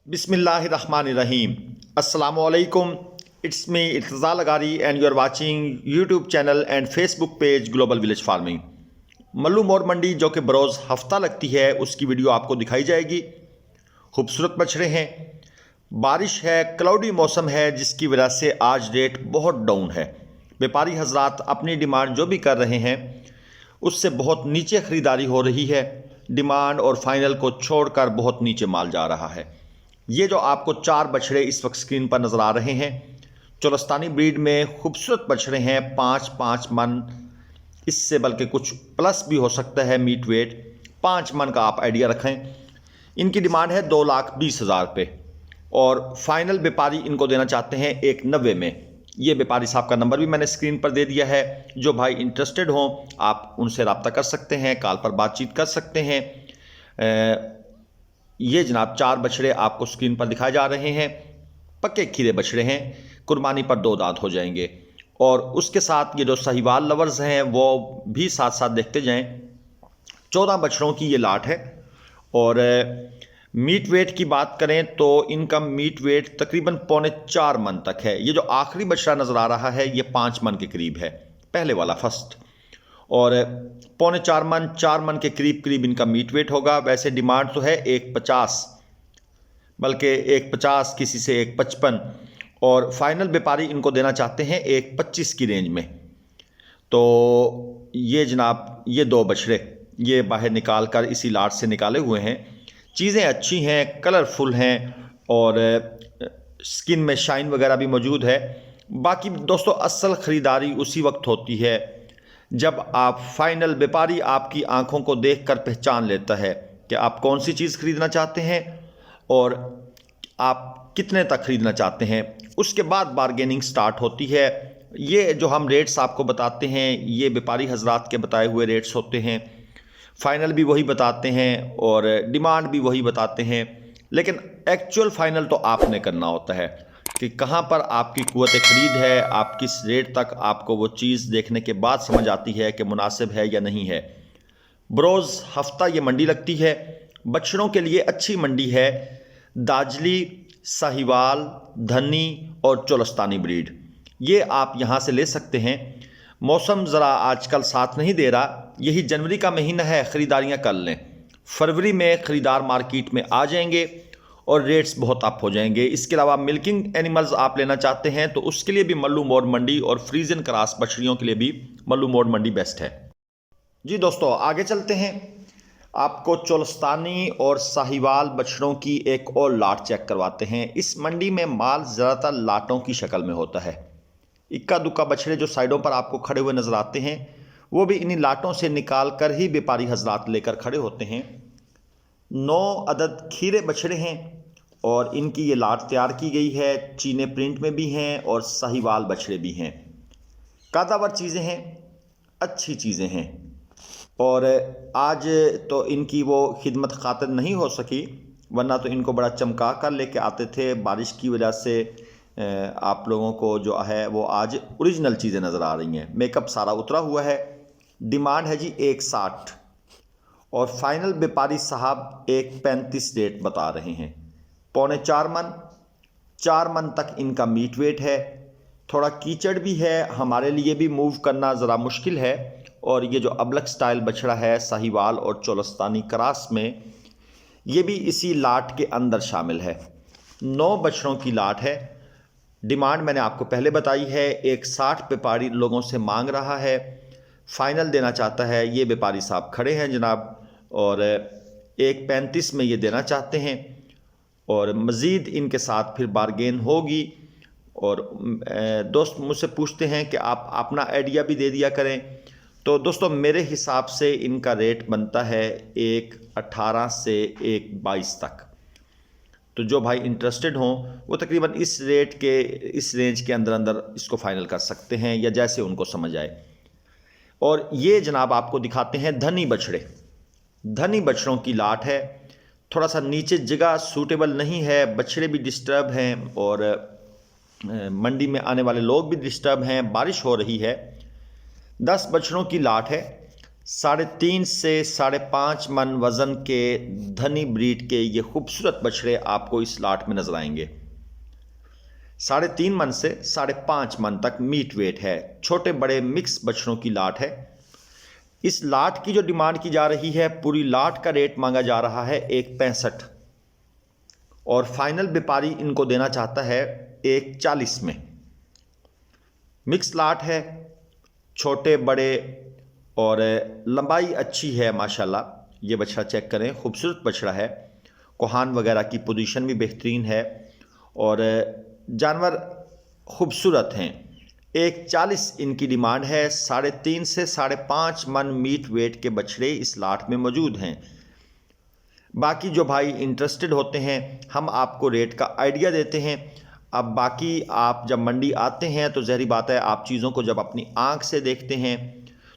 बिस्मिल्लाहिर्रहमानिर्रहीम। अस्सलामुअलैकुम। It's me Irtaza Lagari and you are watching YouTube channel and Facebook page global village farming. मल्लू मोर मंडी जो कि बरोज़ हफ्ता लगती है उसकी वीडियो आपको दिखाई जाएगी। खूबसूरत बछड़े हैं, बारिश है, क्लाउडी मौसम है, जिसकी वजह से आज रेट बहुत डाउन है। व्यापारी हजरात अपनी डिमांड जो भी कर रहे हैं उससे बहुत नीचे ख़रीदारी हो रही है। डिमांड और फाइनल को छोड़कर बहुत नीचे माल जा रहा है। ये जो आपको 4 बछड़े इस वक्त स्क्रीन पर नज़र आ रहे हैं, चोलस्तानी ब्रीड में खूबसूरत बछड़े हैं। 5-5 मन, इससे बल्कि कुछ प्लस भी हो सकता है मीट वेट। 5 मन का आप आइडिया रखें। इनकी डिमांड है 2,20,000 रुपये और फाइनल व्यापारी इनको देना चाहते हैं 1,90,000 में। ये व्यापारी साहब का नंबर भी मैंने स्क्रीन पर दे दिया है। जो भाई इंटरेस्टेड हों आप उनसे रब्ता कर सकते हैं, कॉल पर बातचीत कर सकते हैं। ये जनाब 4 बछड़े आपको स्क्रीन पर दिखाए जा रहे हैं। पक्के खीरे बछड़े हैं, कुर्बानी पर 2 दांत हो जाएंगे। और उसके साथ ये जो साहिवाल लवर्स हैं वो भी साथ साथ देखते जाएं। 14 बछड़ों की ये लाट है। और मीट वेट की बात करें तो इनका मीट वेट तकरीबन 3.25 मन तक है। ये जो आखिरी बछड़ा नज़र आ रहा है ये 5 मन के करीब है, पहले वाला फर्स्ट। और 3.25 मन के करीब करीब इनका मीट वेट होगा। वैसे डिमांड तो है 1,50, बल्कि 1,50, किसी से 1,55, और फाइनल व्यापारी इनको देना चाहते हैं 1,25 की रेंज में। तो ये जनाब ये 2 बछड़े ये बाहर निकाल कर इसी लाट से निकाले हुए हैं। चीज़ें अच्छी हैं, कलरफुल हैं और स्किन में शाइन वगैरह भी मौजूद है। बाकी दोस्तों असल ख़रीदारी उसी वक्त होती है जब आप फाइनल व्यापारी आपकी आंखों को देखकर पहचान लेता है कि आप कौन सी चीज़ खरीदना चाहते हैं और आप कितने तक खरीदना चाहते हैं। उसके बाद बारगेनिंग स्टार्ट होती है। ये जो हम रेट्स आपको बताते हैं ये व्यापारी हजरात के बताए हुए रेट्स होते हैं। फाइनल भी वही बताते हैं और डिमांड भी वही बताते हैं, लेकिन एक्चुअल फाइनल तो आपने करना होता है कि कहाँ पर आपकी कुव्वत ख़रीद है। आप किस रेट तक, आपको वो चीज़ देखने के बाद समझ आती है कि मुनासिब है या नहीं है। बरोज़ हफ्ता ये मंडी लगती है। बछड़ों के लिए अच्छी मंडी है। दाजली, साहिवाल, धनी और चोलस्तानी ब्रीड ये आप यहाँ से ले सकते हैं। मौसम ज़रा आजकल साथ नहीं दे रहा। यही जनवरी का महीना है, ख़रीदारियाँ कर लें। फरवरी में ख़रीदार मार्केट में आ जाएंगे और रेट्स बहुत अप हो जाएंगे। इसके अलावा मिल्किंग एनिमल्स आप लेना चाहते हैं तो उसके लिए भी मल्लू मोर मंडी और फ्रीजन क्रॉस बछड़ियों के लिए भी मल्लू मोर मंडी बेस्ट है। जी दोस्तों आगे चलते हैं। आपको चोलस्तानी और साहिवाल बछड़ों की एक और लाट चेक करवाते हैं। इस मंडी में माल ज़्यादातर लाटों की शक्ल में होता है। इक्का दुक्का बछड़े जो साइडों पर आपको खड़े हुए नज़र आते हैं वो भी इन्हीं लाटों से निकाल कर ही व्यापारी हजरात लेकर खड़े होते हैं। 9 अदद खीरे बछड़े हैं और इनकी ये लाट तैयार की गई है। चीने प्रिंट में भी हैं और साहिवाल बछड़े भी हैं। कादावर चीज़ें हैं, अच्छी चीज़ें हैं। और आज तो इनकी वो खिदमत खातिर नहीं हो सकी, वरना तो इनको बड़ा चमका कर लेके आते थे। बारिश की वजह से आप लोगों को जो है वो आज ओरिजिनल चीज़ें नज़र आ रही हैं। मेकअप सारा उतरा हुआ है। डिमांड है जी 1,60 और फाइनल व्यापारी साहब 1,35 रेट बता रहे हैं। 3.25 मन, 4 मन तक इनका मीट वेट है। थोड़ा कीचड़ भी है, हमारे लिए भी मूव करना ज़रा मुश्किल है। और ये जो अबलक स्टाइल बछड़ा है साहिवाल और चोलस्तानी क्रॉस में, ये भी इसी लाट के अंदर शामिल है। 9 बछड़ों की लाट है। डिमांड मैंने आपको पहले बताई है। 1,60 व्यापारी लोगों से मांग रहा है, फाइनल देना चाहता है। ये व्यापारी साहब खड़े हैं जनाब और 1,35 में ये देना चाहते हैं और मज़ीद इनके साथ फिर बारगेन होगी। और दोस्त मुझसे पूछते हैं कि आप अपना आइडिया भी दे दिया करें। तो दोस्तों मेरे हिसाब से इनका रेट बनता है 1,18 से 1,22 तक। तो जो भाई इंटरेस्टेड हों वो तकरीबन इस रेट के, इस रेंज के अंदर अंदर इसको फाइनल कर सकते हैं या जैसे उनको समझ आए। और ये जनाब आपको दिखाते हैं धनी बछड़े। धनी बछड़ों की लाट है। थोड़ा सा नीचे जगह सूटेबल नहीं है, बछड़े भी डिस्टर्ब हैं और मंडी में आने वाले लोग भी डिस्टर्ब हैं। बारिश हो रही है। 10 बछड़ों की लाट है। 3.5 से 5.5 मन वज़न के धनी ब्रीड के ये खूबसूरत बछड़े आपको इस लाट में नजर आएंगे। 3.5 मन से 5.5 मन तक मीट वेट है। छोटे बड़े मिक्स बछड़ों की लाट है। इस लाट की जो डिमांड की जा रही है, पूरी लाट का रेट मांगा जा रहा है 1.65 और फाइनल व्यापारी इनको देना चाहता है 1.40 में। मिक्स लाट है, छोटे बड़े और लंबाई अच्छी है माशाल्लाह। ये बछड़ा चेक करें, खूबसूरत बछड़ा है। कोहान वगैरह की पोजीशन भी बेहतरीन है और जानवर खूबसूरत हैं। 1.40 इनकी डिमांड है। 3.5 से 5.5 मन मीट वेट के बछड़े इस लाट में मौजूद हैं। बाकी जो भाई इंटरेस्टेड होते हैं, हम आपको रेट का आइडिया देते हैं। अब बाकी आप जब मंडी आते हैं तो ज़ाहिर बात है, आप चीज़ों को जब अपनी आंख से देखते हैं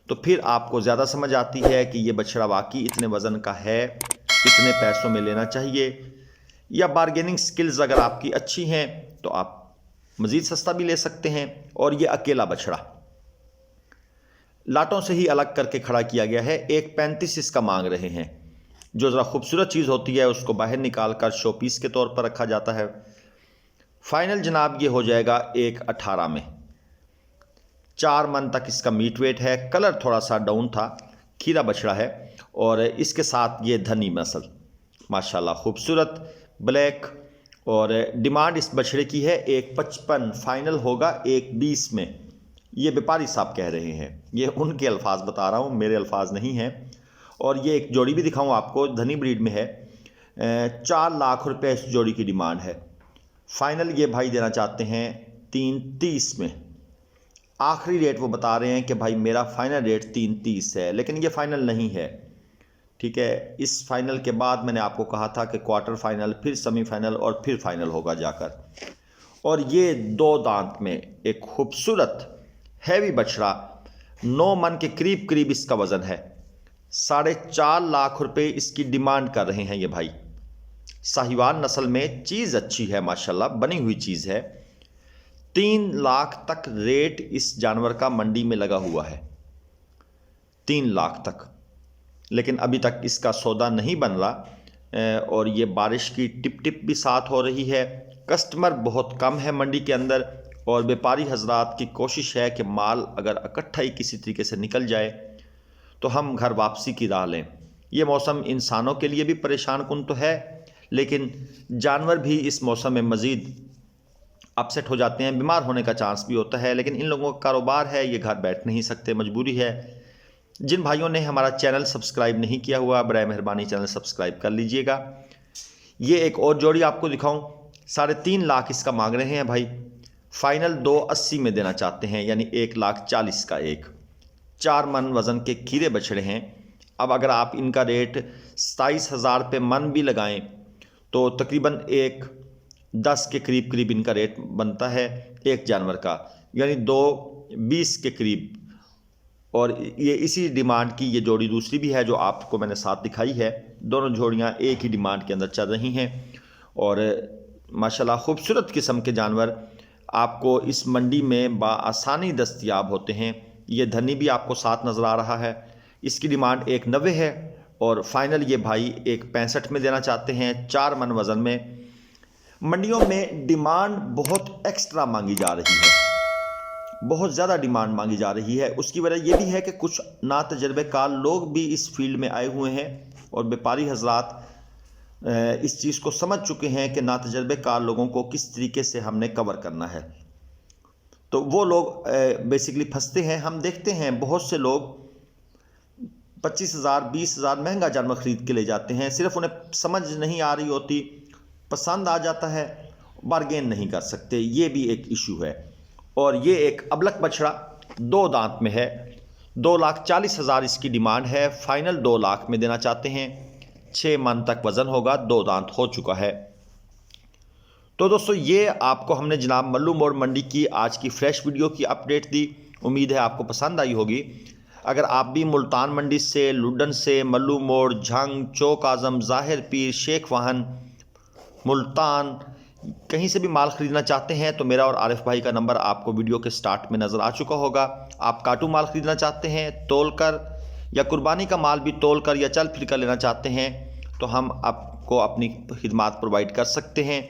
तो फिर आपको ज़्यादा समझ आती है कि ये बछड़ा वाकई इतने वज़न का है, इतने पैसों में लेना चाहिए। या बारगेनिंग स्किल्स अगर आपकी अच्छी हैं तो आप मज़ीद सस्ता भी ले सकते हैं। और ये अकेला बछड़ा लाटों से ही अलग करके खड़ा किया गया है। 1.35 इसका मांग रहे हैं। जो ज़रा खूबसूरत चीज़ होती है उसको बाहर निकाल कर शो पीस के तौर पर रखा जाता है। फाइनल जनाब ये हो जाएगा 1.18 में। 4 मन तक इसका मीट वेट है। कलर थोड़ा सा डाउन था, खीरा बछड़ा है और इसके साथ ये धनी नस्ल माशाल्लाह खूबसूरत ब्लैक। और डिमांड इस बछड़े की है 1.55, फाइनल होगा 1.20 में। ये व्यापारी साहब कह रहे हैं, ये उनके अल्फाज बता रहा हूँ, मेरे अल्फाज नहीं हैं। और ये एक जोड़ी भी दिखाऊँ आपको, धनी ब्रीड में है। 4 लाख रुपए इस जोड़ी की डिमांड है। फाइनल ये भाई देना चाहते हैं 3.30 में। आखिरी रेट वो बता रहे हैं कि भाई मेरा फाइनल रेट 3.30 है, लेकिन ये फाइनल नहीं है। ठीक है, इस फाइनल के बाद मैंने आपको कहा था कि क्वार्टर फाइनल, फिर सेमीफाइनल और फिर फाइनल होगा जाकर। और ये 2 दांत में एक खूबसूरत हैवी बछड़ा, 9 मन के करीब करीब इसका वज़न है। 4.5 लाख रुपए इसकी डिमांड कर रहे हैं ये भाई। साहिवाल नस्ल में चीज़ अच्छी है माशाल्लाह, बनी हुई चीज़ है। 3 लाख तक रेट इस जानवर का मंडी में लगा हुआ है, 3 लाख तक। लेकिन अभी तक इसका सौदा नहीं बन रहा और ये बारिश की टिप टिप भी साथ हो रही है। कस्टमर बहुत कम है मंडी के अंदर और व्यापारी हजरात की कोशिश है कि माल अगर इकट्ठा ही किसी तरीके से निकल जाए तो हम घर वापसी की राह लें। ये मौसम इंसानों के लिए भी परेशान कुन तो है, लेकिन जानवर भी इस मौसम में मज़ीद अपसेट हो जाते हैं, बीमार होने का चांस भी होता है। लेकिन इन लोगों का कारोबार है, ये घर बैठ नहीं सकते, मजबूरी है। जिन भाइयों ने हमारा चैनल सब्सक्राइब नहीं किया हुआ, बराए मेहरबानी चैनल सब्सक्राइब कर लीजिएगा। ये एक और जोड़ी आपको दिखाऊं, 3.5 लाख इसका मांग रहे हैं भाई। फाइनल 2.80 में देना चाहते हैं, यानी 1.40 का एक। 4 मन वज़न के खीरे बछड़े हैं। अब अगर आप इनका रेट 27,000 रुपये मन भी लगाएं तो तकरीबन 1.10 के करीब करीब इनका रेट बनता है एक जानवर का, यानी 2.20 के करीब। और ये इसी डिमांड की ये जोड़ी दूसरी भी है जो आपको मैंने साथ दिखाई है। दोनों जोड़ियां एक ही डिमांड के अंदर चल रही हैं और माशाल्लाह खूबसूरत किस्म के जानवर आपको इस मंडी में बआसानी दस्तयाब होते हैं। ये धनी भी आपको साथ नज़र आ रहा है। इसकी डिमांड 1.90 है और फाइनल ये भाई 1.65 में देना चाहते हैं। 4 मन वज़न में। मंडियों में डिमांड बहुत एक्स्ट्रा मांगी जा रही है, बहुत ज़्यादा डिमांड मांगी जा रही है। उसकी वजह यह भी है कि कुछ नातजुर्बेकार लोग भी इस फील्ड में आए हुए हैं और व्यापारी हजरात इस चीज़ को समझ चुके हैं कि नातजुर्बेकार लोगों को किस तरीके से हमने कवर करना है। तो वो लोग बेसिकली फंसते हैं। हम देखते हैं बहुत से लोग 25,000 20,000 महंगा जानवर ख़रीद के ले जाते हैं, सिर्फ उन्हें समझ नहीं आ रही होती, पसंद आ जाता है, बारगेन नहीं कर सकते। ये भी एक इशू है। और ये एक अबलक बछड़ा 2 दांत में है। 2,40,000 इसकी डिमांड है। फाइनल 2 लाख में देना चाहते हैं। 6 मन तक वज़न होगा, 2 दांत हो चुका है। तो दोस्तों ये आपको हमने जनाब मल्लू मोड़ मंडी की आज की फ्रेश वीडियो की अपडेट दी। उम्मीद है आपको पसंद आई होगी। अगर आप भी मुल्तान मंडी से, लुडन से, मल्लू मोड़, झंग, चौक आज़म, ज़ाहिर पीर, शेख वाहन, मुल्तान कहीं से भी माल ख़रीदना चाहते हैं तो मेरा और आरिफ भाई का नंबर आपको वीडियो के स्टार्ट में नज़र आ चुका होगा। आप काटू माल ख़रीदना चाहते हैं, तोल कर या कुर्बानी का माल भी तोल कर या चल फिर कर लेना चाहते हैं तो हम आपको अपनी खिदमत प्रोवाइड कर सकते हैं।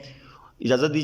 इजाज़त दीजिए।